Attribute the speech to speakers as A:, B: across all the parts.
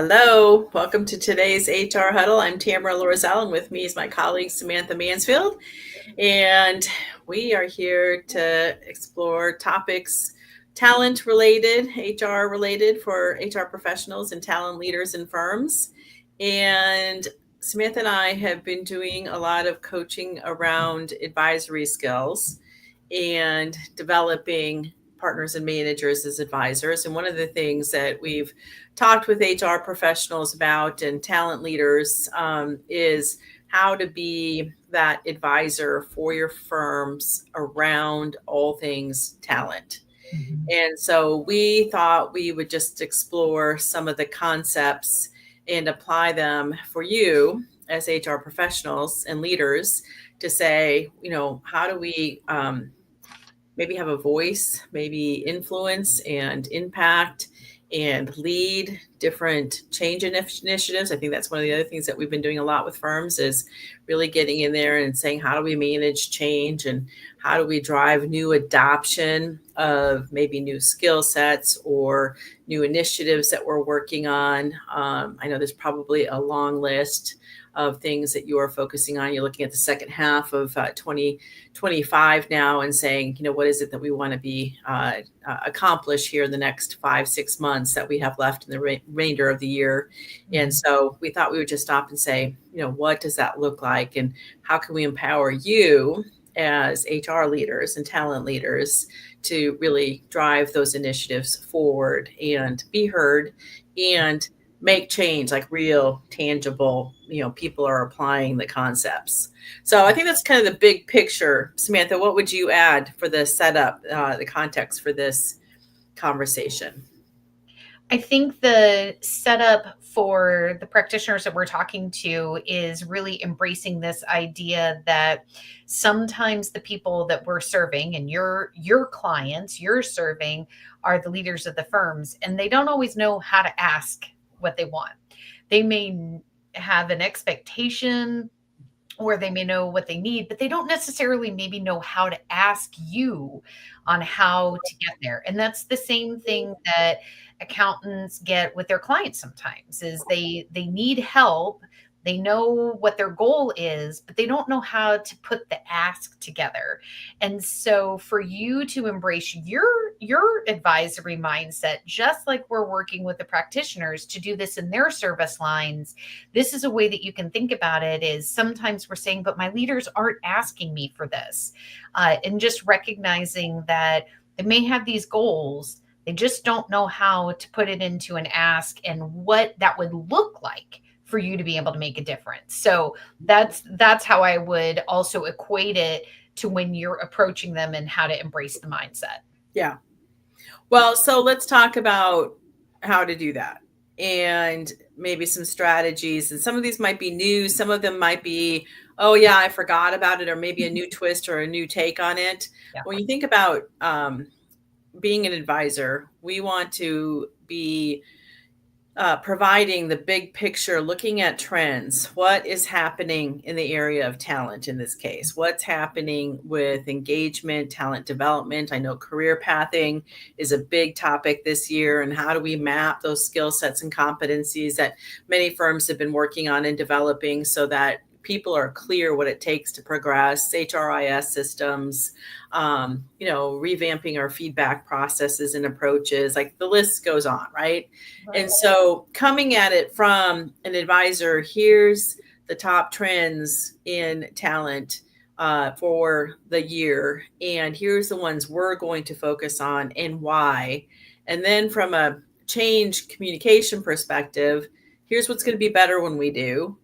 A: Hello, welcome to today's HR Huddle. I'm Tamera Loerzel, and with me is my colleague Samantha Mansfield. And we are here to explore topics talent related, HR related for HR professionals and talent leaders in firms. And Samantha and I have been doing a lot of coaching around advisory skills and developing partners and managers as advisors. And one of the things that we've talked with HR professionals about and talent leaders is how to be that advisor for your firms around all things talent.
B: Mhm.
A: And so we thought we would just explore some of the concepts and apply them for you as HR professionals and leaders to say, how do we maybe have a voice, maybe influence and impact and lead different change initiatives. I think that's one of the other things that we've been doing a lot with firms is really getting in there and saying, how do we manage change and how do we drive new adoption of maybe new skill sets or new initiatives that we're working on. I know there's probably a long list of things that you are focusing on. You're looking at the second half of 2025 now and saying, what is it that we want to be accomplish here in the next 5-6 months that we have left in the remainder of the year. And so we thought we would just stop and say, what does that look like? And how can we empower you as HR leaders and talent leaders to really drive those initiatives forward and be heard and make change, like real, tangible, people are applying the concepts. So I think that's kind of the big picture. Samantha, what would you add for the setup, the context for this conversation?
B: I think the setup for the practitioners that we're talking to is really embracing this idea that sometimes the people that we're serving and your clients you're serving are the leaders of the firms, and they don't always know how to ask what they want. They may have an expectation or they may know what they need, but they don't necessarily maybe know how to ask you on how to get there. And that's the same thing that accountants get with their clients sometimes is they need help. They know what their goal is, but they don't know how to put the ask together. And so for you to embrace your advisory mindset, just like we're working with the practitioners to do this in their service lines, this is a way that you can think about it is sometimes we're saying, but my leaders aren't asking me for this. And just recognizing that they may have these goals, they just don't know how to put it into an ask and what that would look like for you to be able to make a difference. So that's how I would also equate it to when you're approaching them and how to embrace the mindset.
A: Yeah. Well, so let's talk about how to do that and maybe some strategies. And some of these might be new, some of them might be, oh, yeah, I forgot about it, or maybe a new twist or a new take on it.
B: Yeah.
A: When you think about being an advisor, we want to be providing the big picture, looking at trends. What is happening in the area of talent in this case? What's happening with engagement, talent development? I know career pathing is a big topic this year. And how do we map those skill sets and competencies that many firms have been working on and developing so that people are clear what it takes to progress, HRIS systems, revamping our feedback processes and approaches, like the list goes on, right? And so coming at it from an advisor, here's the top trends in talent for the year, and here's the ones we're going to focus on and why. And then from a change communication perspective, here's what's going to be better when we do.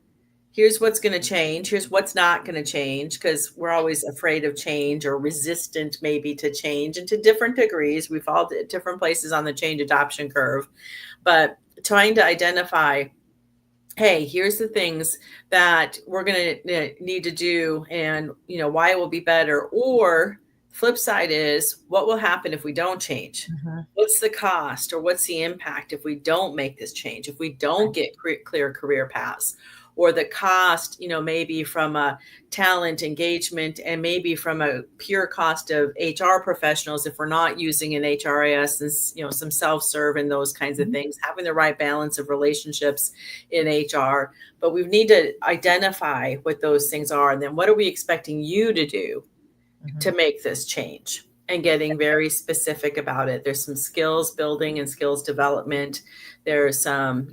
A: Here's what's going to change. Here's what's not going to change, because we're always afraid of change or resistant maybe to change, and to different degrees. We fall at different places on the change adoption curve, but trying to identify, hey, here's the things that we're going to need to do and, why it will be better. Or flip side is what will happen if we don't change?
B: Mhm.
A: What's the cost or what's the impact if we don't make this change, if we don't get clear career paths? or the cost, maybe from a talent engagement and maybe from a pure cost of HR professionals, if we're not using an HRIS and, some self-serve and those kinds of things, having the right balance of relationships in HR. But we need to identify what those things are. And then what are we expecting you to do to make this change? And getting very specific about it. There's some skills building and skills development. There's some,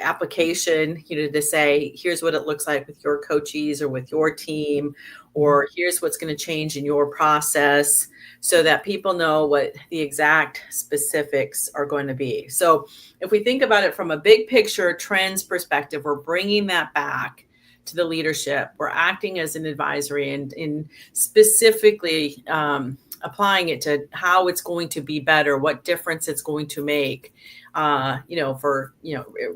A: application, to say, here's what it looks like with your coachees or with your team, or here's what's going to change in your process, so that people know what the exact specifics are going to be. So if we think about it from a big picture trends perspective, we're bringing that back to the leadership. We're acting as an advisory and in specifically applying it to how it's going to be better, what difference it's going to make, for,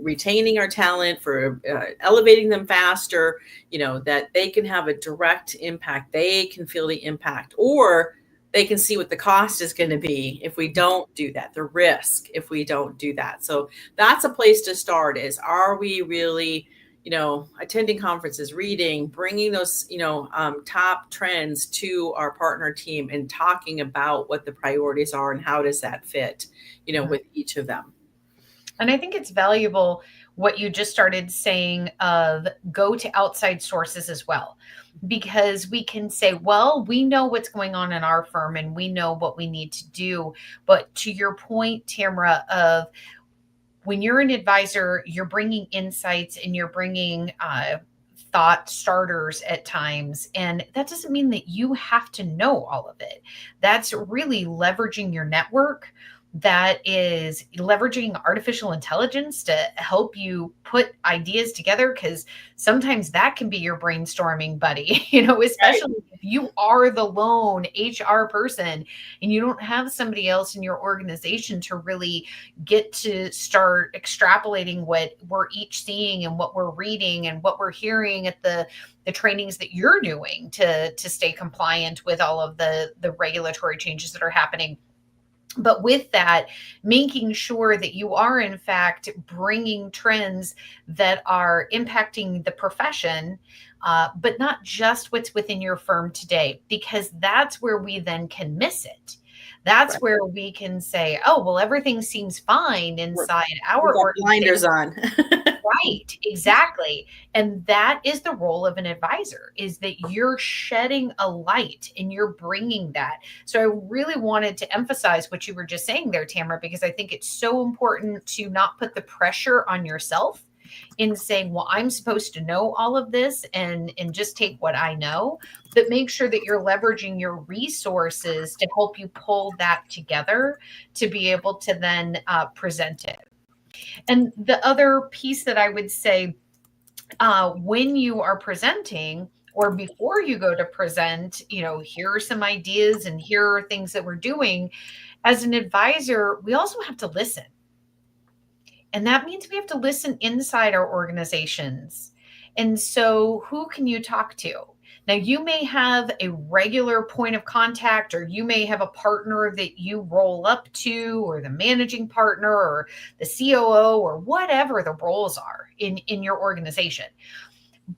A: retaining our talent, for elevating them faster, that they can have a direct impact. They can feel the impact, or they can see what the cost is going to be if we don't do that, the risk if we don't do that. So that's a place to start is, are we really attending conferences, reading, bringing those, top trends to our partner team and talking about what the priorities are and how does that fit, with each of them.
B: And I think it's valuable what you just started saying of go to outside sources as well, because we can say, well, we know what's going on in our firm and we know what we need to do. But to your point, Tamera, of when you're an advisor, you're bringing insights and you're bringing thought starters at times. And that doesn't mean that you have to know all of it. That's really leveraging your network. That is leveraging artificial intelligence to help you put ideas together, because sometimes that can be your brainstorming buddy, especially if you are the lone HR person and you don't have somebody else in your organization to really get to start extrapolating what we're each seeing and what we're reading and what we're hearing at the trainings that you're doing to stay compliant with all of the regulatory changes that are happening. But with that, making sure that you are, in fact, bringing trends that are impacting the profession, but not just what's within your firm today, because that's where we then can miss it. That's right. Where we can say, oh, well, everything seems fine inside our
A: blinders on.
B: Right, exactly. And that is the role of an advisor, is that you're shedding a light and you're bringing that. So I really wanted to emphasize what you were just saying there, Tamera, because I think it's so important to not put the pressure on yourself in saying, well, I'm supposed to know all of this and just take what I know, but make sure that you're leveraging your resources to help you pull that together to be able to then present it. And the other piece that I would say, when you are presenting or before you go to present, here are some ideas and here are things that we're doing. As an advisor, we also have to listen. And that means we have to listen inside our organizations. And so who can you talk to? Now, you may have a regular point of contact, or you may have a partner that you roll up to, or the managing partner, or the COO, or whatever the roles are in your organization.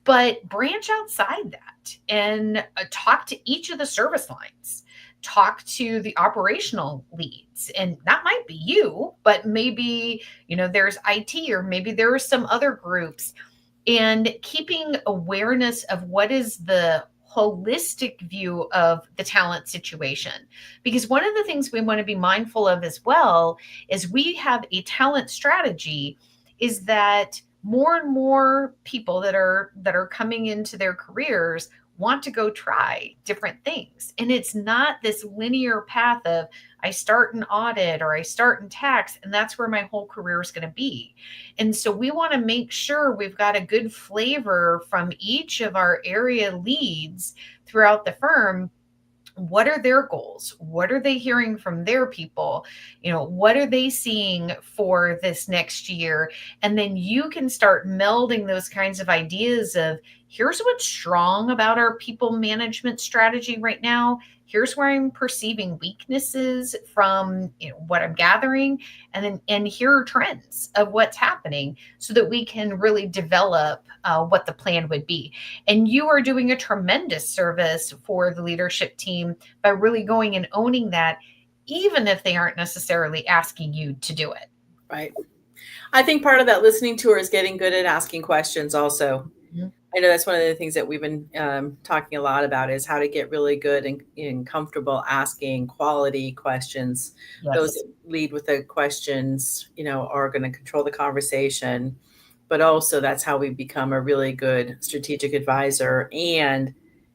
B: But branch outside that and talk to each of the service lines. Talk to the operational leads, and that might be you, but maybe, there's IT, or maybe there are some other groups, and keeping awareness of what is the holistic view of the talent situation. Because one of the things we want to be mindful of as well is we have a talent strategy, is that more and more people that are coming into their careers want to go try different things. And it's not this linear path of I start in audit or I start in tax, and that's where my whole career is going to be. And so we want to make sure we've got a good flavor from each of our area leads throughout the firm. What are their goals? What are they hearing from their people? What are they seeing for this next year? And then you can start melding those kinds of ideas of, here's what's strong about our people management strategy right now. Here's where I'm perceiving weaknesses from what I'm gathering, and here are trends of what's happening, so that we can really develop what the plan would be. And you are doing a tremendous service for the leadership team by really going and owning that, even if they aren't necessarily asking you to do it.
A: Right. I think part of that listening tour is getting good at asking questions also.
B: Mhm.
A: I know that's one of the things that we've been talking a lot about is how to get really good and comfortable asking quality questions. Those
B: Yes.
A: that lead with the questions, are going to control the conversation, but also that's how we become a really good strategic advisor and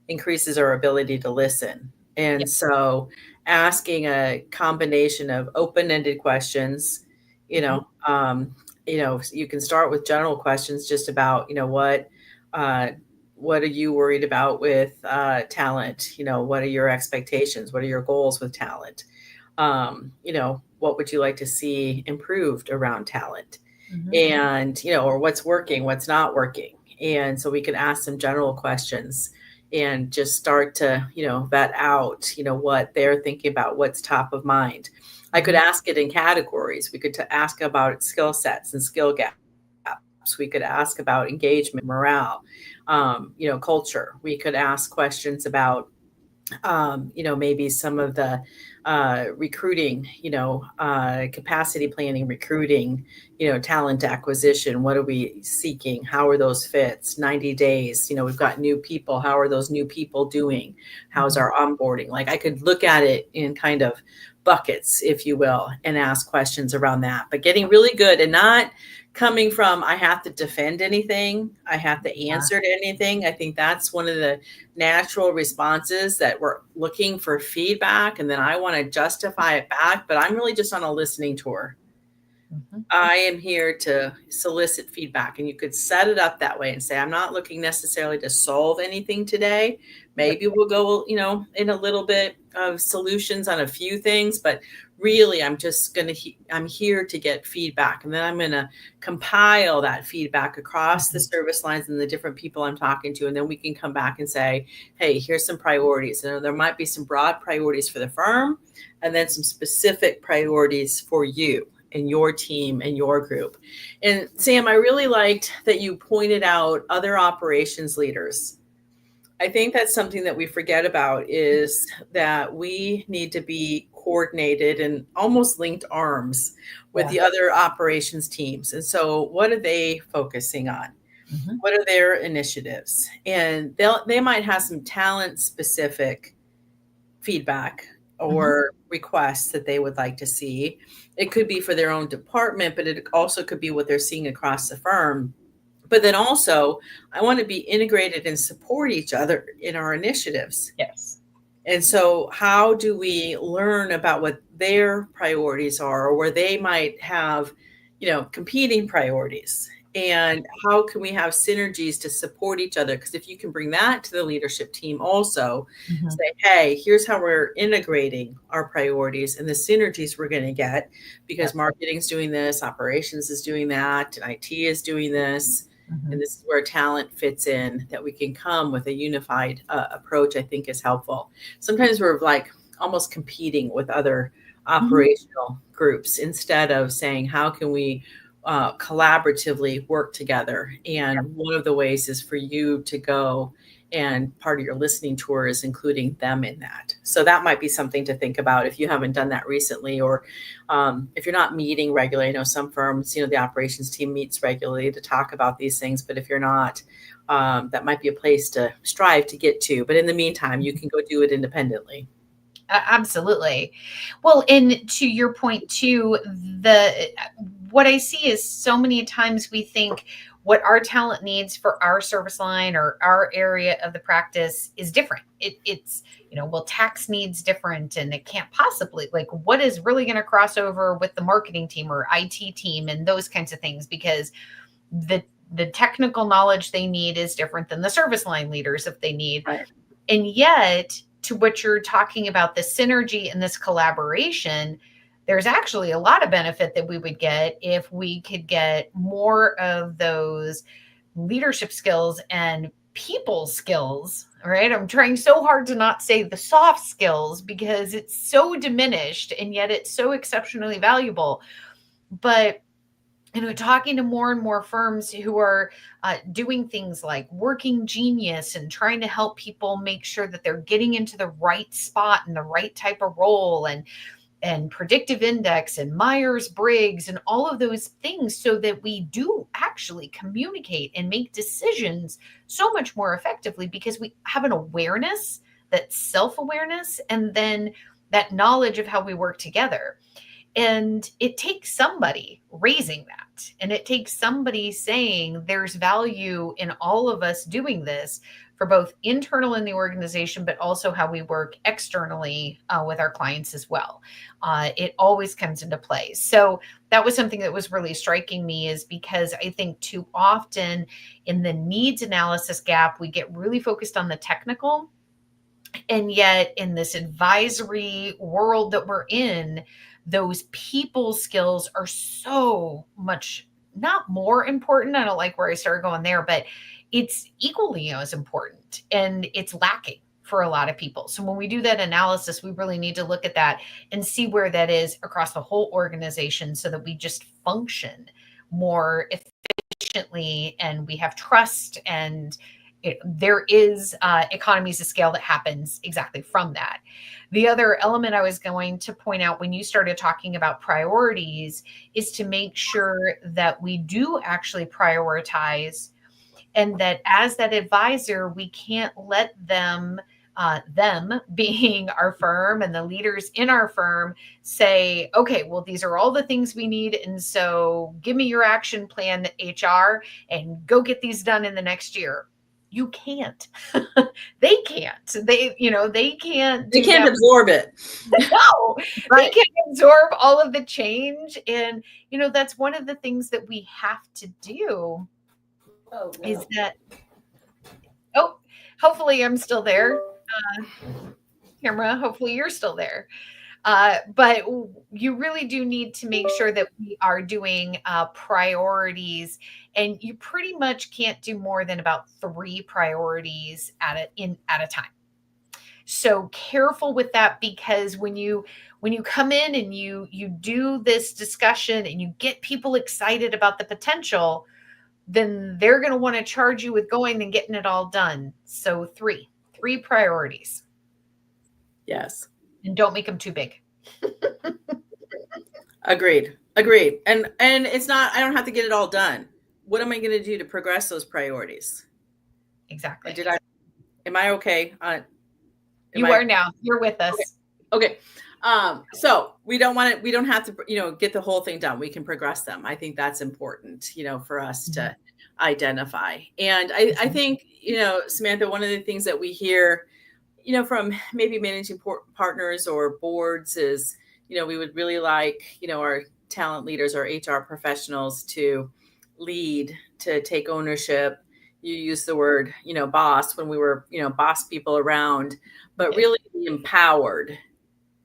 A: increases our ability to listen.
B: Yeah.
A: And so asking a combination of open-ended questions, you
B: Mhm.
A: know, um, you can start with general questions just about, uh, what are you worried about with talent? What are your expectations? What are your goals with talent? What would you like to see improved around talent?
B: Mhm.
A: And, or what's working, what's not working. And so we can ask some general questions and just start to, vet out, what they're thinking about, what's top of mind. I could
B: Mhm.
A: ask it in categories. We could ask about skill sets and skill gaps. We could ask about engagement, morale, culture. We could ask questions about maybe some of the recruiting, capacity planning, recruiting, talent acquisition. What are we seeking? How are those fits? 90 days, we've got new people. How are those new people doing? How's
B: Mhm.
A: our onboarding? Like I could look at it in kind of buckets, if you will, and ask questions around that, but getting really good and not coming from, I have to defend anything. I have to answer to anything. I think that's one of the natural responses that we're looking for feedback and then I want to justify it back, but I'm really just on a listening tour.
B: Mhm.
A: I am here to solicit feedback, and you could set it up that way and say, I'm not looking necessarily to solve anything today.
B: Yep.
A: Maybe we'll go, in a little bit of solutions on a few things, but really I'm just going to, I'm here to get feedback. And then I'm going to compile that feedback across the
B: Mhm.
A: service lines and the different people I'm talking to. And then we can come back and say, hey, here's some priorities. And there might be some broad priorities for the firm and then some specific priorities for you and your team and your group. And Sam, I really liked that you pointed out other operations leaders. I think that's something that we forget about is that we need to be coordinated and almost linked arms with
B: Yeah.
A: the other operations teams. And so what are they focusing on?
B: Mhm.
A: What are their initiatives? And they might have some talent specific feedback
B: Mhm.
A: or requests that they would like to see. It could be for their own department, but it also could be what they're seeing across the firm. But then also, I want to be integrated and support each other in our initiatives.
B: Yes.
A: And so, how do we learn about what their priorities are, or where they might have, competing priorities? And how can we have synergies to support each other? Because if you can bring that to the leadership team, also
B: Mhm.
A: say, hey, here's how we're integrating our priorities and the synergies we're going to get because
B: Yep.
A: marketing's doing this, operations is doing that, and IT is doing this and
B: Mhm.
A: this is where talent fits in, that we can come with a unified approach, I think is helpful. Sometimes we're like almost competing with other
B: Mhm.
A: operational groups instead of saying, how can we collaboratively work together?
B: Yep.
A: And one of the ways is for you to go and part of your listening tour is including them in that. So that might be something to think about if you haven't done that recently, or if you're not meeting regularly. I know some firms, the operations team meets regularly to talk about these things, but if you're not, that might be a place to strive to get to. But in the meantime, you can go do it independently.
B: Absolutely. Well, and to your point too, the what I see is so many times we think what our talent needs for our service line or our area of the practice is different. It's well, tax needs different, and it can't possibly, like, what is really going to cross over with the marketing team or IT team and those kinds of things, because the the technical knowledge they need is different than the service line leaders if they need.
A: Right.
B: And yet, to what you're talking about, the synergy and this collaboration, there's actually a lot of benefit that we would get if we could get more of those leadership skills and people skills, right? I'm trying so hard to not say the soft skills because it's so diminished and yet it's so exceptionally valuable. But talking to more and more firms who are doing things like working genius and trying to help people make sure that they're getting into the right spot and the right type of role, and predictive index and Myers-Briggs and all of those things, so that we do actually communicate and make decisions so much more effectively because we have an awareness, that self-awareness, and then that knowledge of how we work together. And it takes somebody raising that. And it takes somebody saying there's value in all of us doing this for both internal in the organization, but also how we work externally with our clients as well. It always comes into play. So that was something that was really striking me, is because I think too often in the needs analysis gap, we get really focused on the technical. And yet in this advisory world that we're in, those people skills are so much not more important. I don't like where I started going there, but it's equally as important, and it's lacking for a lot of people. So when we do that analysis, we really need to look at that and see where that is across the whole organization, so that we just function more efficiently and we have trust, and there is economies of scale that happens exactly from that. The other element I was going to point out when you started talking about priorities is to make sure that we do actually prioritize, and that as that advisor, we can't let them being our firm and the leaders in our firm, say, okay, well, these are all the things we need, and so give me your action plan, HR, and go get these done in the next year. You can't. They can't. They can't do
A: They can't
B: that.
A: absorb it.
B: No,
A: Right.
B: they can't absorb all of the change. And, that's one of the things that we have to do is that, oh, hopefully I'm still there. Tamera, hopefully you're still there. But you really do need to make sure that we are doing priorities, and you pretty much can't do more than about 3 priorities at a time. So careful with that, because when you come in and you do this discussion and you get people excited about the potential, then they're going to want to charge you with going and getting it all done. So three priorities.
A: Yes.
B: And don't make them too big.
A: Agreed. And it's not, I don't have to get it all done. What am I going to do to progress those priorities?
B: Exactly.
A: Am I okay?
B: You are now. You're with us.
A: Okay. So we don't have to, get the whole thing done. We can progress them. I think that's important, for us to identify. And I think, Samantha, one of the things that we hear, from maybe managing partners or boards is, we would really like, our talent leaders, our HR professionals to lead, to take ownership. You use the word, boss, when we were, boss people around, but really be empowered.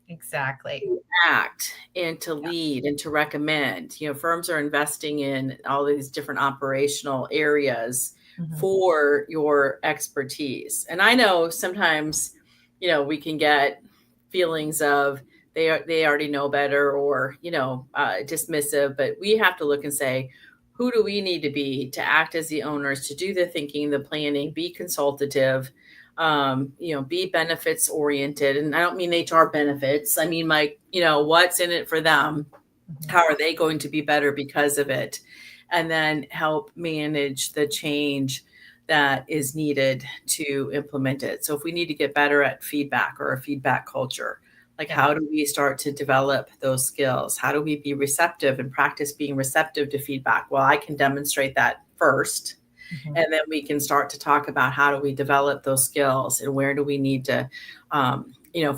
B: Exactly.
A: To act and to lead and to recommend. Firms are investing in all these different operational areas for your expertise. And I know sometimes, we can get feelings of they already know better, or, dismissive, but we have to look and say, who do we need to be to act as the owners, to do the thinking, the planning, be consultative, be benefits oriented. And I don't mean HR benefits. I mean, what's in it for them? How are they going to be better because of it? And then help manage the change that is needed to implement it. So if we need to get better at feedback or a feedback culture, how do we start to develop those skills? How do we be receptive and practice being receptive to feedback? Well, I can demonstrate that first. And then we can start to talk about how do we develop those skills, and where do we need to,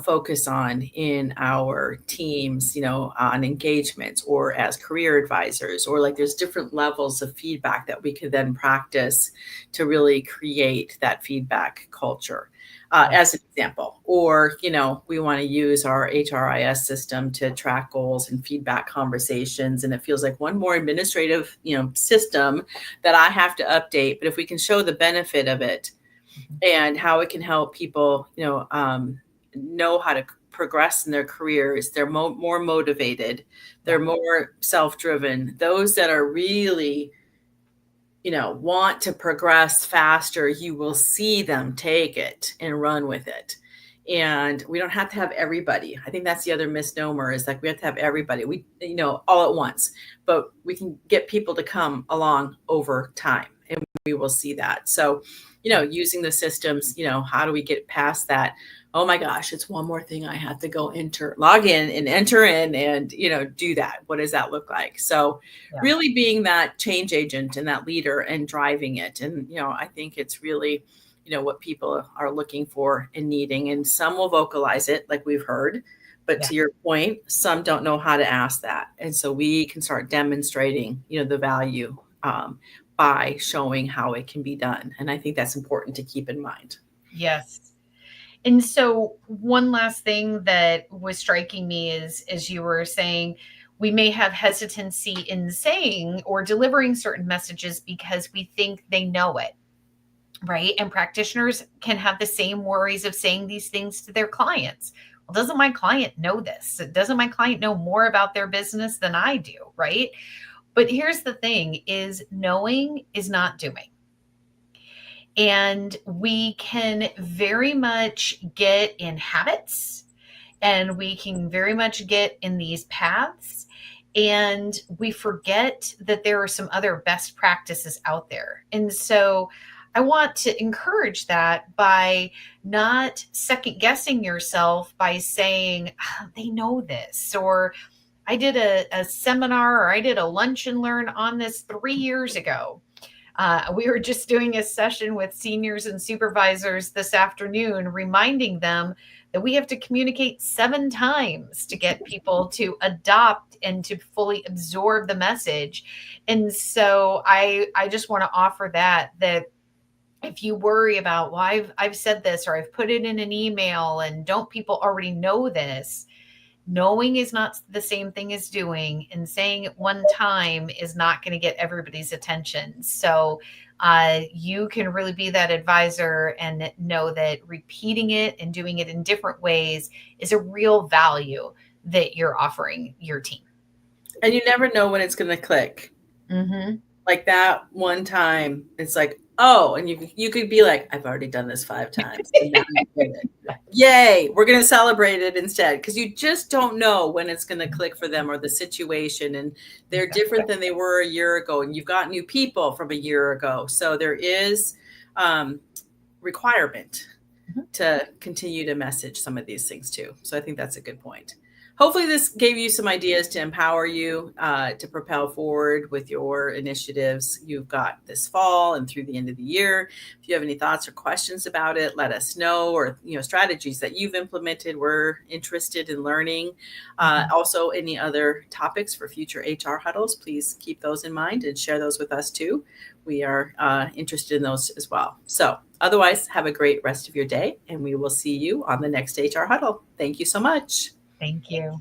A: focus on in our teams, on engagements, or as career advisors, or there's different levels of feedback that we could then practice to really create that feedback culture. As an example, or, we want to use our HRIS system to track goals and feedback conversations. And it feels like one more administrative, system that I have to update. But if we can show the benefit of it, and how it can help people, know how to progress in their careers. They're more motivated. They're more self-driven. Those that are really, want to progress faster, you will see them take it and run with it. And we don't have to have everybody. I think that's the other misnomer, is like we have to have everybody, all at once, but we can get people to come along over time, and we will see that. So, using the systems, how do we get past that? Oh my gosh, it's one more thing I have to go log in and enter in and, do that. What does that look like? So really being that change agent and that leader and driving it. And, I think it's really, what people are looking for and needing. And some will vocalize it, like we've heard. But to your point, some don't know how to ask that. And so we can start demonstrating, the value by showing how it can be done. And I think that's important to keep in mind.
B: Yes. And so one last thing that was striking me is, as you were saying, we may have hesitancy in saying or delivering certain messages because we think they know it, right? And practitioners can have the same worries of saying these things to their clients. Well, doesn't my client know this? Doesn't my client know more about their business than I do, right? But here's the thing, is knowing is not doing. And we can very much get in habits, and we can very much get in these paths, and we forget that there are some other best practices out there. And so I want to encourage that by not second guessing yourself by saying, oh, they know this, or I did a seminar, or I did a lunch and learn on this 3 years ago. We were just doing a session with seniors and supervisors this afternoon, reminding them that we have to communicate 7 times to get people to adopt and to fully absorb the message. And so I just want to offer that if you worry about, well, I've said this, or I've put it in an email, and don't people already know this? Knowing is not the same thing as doing, and saying it one time is not going to get everybody's attention. So you can really be that advisor and know that repeating it and doing it in different ways is a real value that you're offering your team.
A: And you never know when it's going to click.
B: Mm-hmm.
A: Like that one time, it's like, oh, and you could be like, I've already done this 5 times. Yay, we're going to celebrate it instead, because you just don't know when it's going to click for them or the situation. And they're different than they were a year ago. And you've got new people from a year ago. So there is requirement to continue to message some of these things too. So I think that's a good point. Hopefully this gave you some ideas to empower you to propel forward with your initiatives you've got this fall and through the end of the year. If you have any thoughts or questions about it, let us know, or strategies that you've implemented. We're interested in learning. Also, any other topics for future HR huddles, please keep those in mind and share those with us too. We are interested in those as well. So otherwise, have a great rest of your day, and we will see you on the next HR huddle. Thank you so much.
B: Thank you.